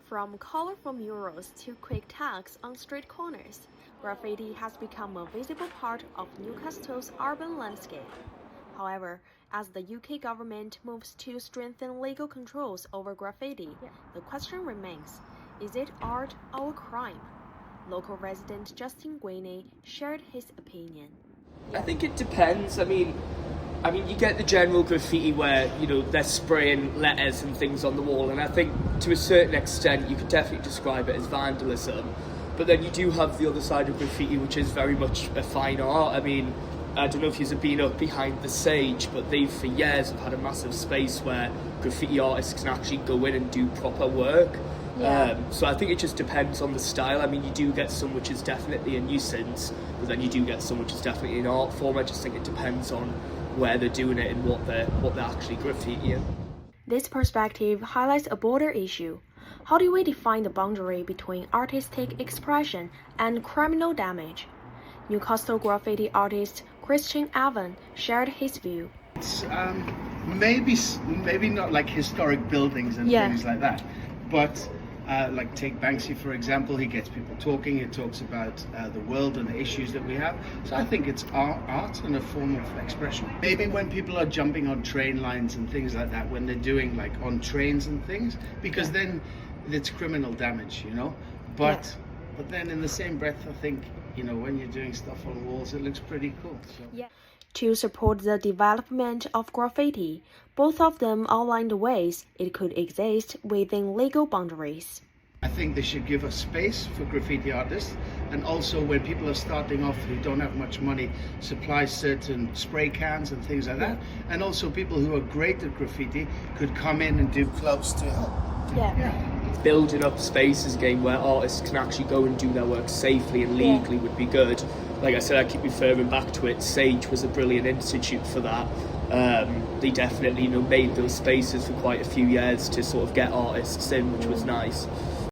From colorful murals to quick tags on street corners, graffiti has become a visible part of Newcastle's urban landscape. However, as the UK government moves to strengthen legal controls over graffiti, the question remains, is it art or a crime? Local resident Justin Guiney shared his opinion. I think it depends. I mean, you get the general graffiti where, they're spraying letters and things on the wall, and I think to a certain extent you could definitely describe it as vandalism. But then you do have the other side of graffiti, which is very much a fine art. I mean, I don't know if you've been up behind the Sage, but they've for years have had a massive space where graffiti artists can actually go in and do proper work. So I think it just depends on the style. I mean, you do get some which is definitely a nuisance, but then you do get some which is definitely an art form. I just think it depends on where they're doing it and what they're actually graffitiing. This perspective highlights a broader issue. How do we define the boundary between artistic expression and criminal damage? Newcastle graffiti artist Christian Evan shared his view. It's maybe not like historic buildings and things like that, but like take Banksy for example. He gets people talking. He talks about the world and the issues that we have. So I think it's art and a form of expression. Maybe when people are jumping on train lines and things like that, when they're doing like on trains and things, because then it's criminal damage, But then in the same breath, I think when you're doing stuff on walls, it looks pretty cool. So. To support the development of graffiti, both of them outline the ways it could exist within legal boundaries. I think they should give a space for graffiti artists, and also when people are starting off who don't have much money, supply certain spray cans and things like that. And also people who are great at graffiti could come in and do clubs to help. Building up spaces again where artists can actually go and do their work safely and legally would be good. Like I said, I keep referring back to it. Sage was a brilliant institute for that. They definitely made those spaces for quite a few years to sort of get artists in, which was nice.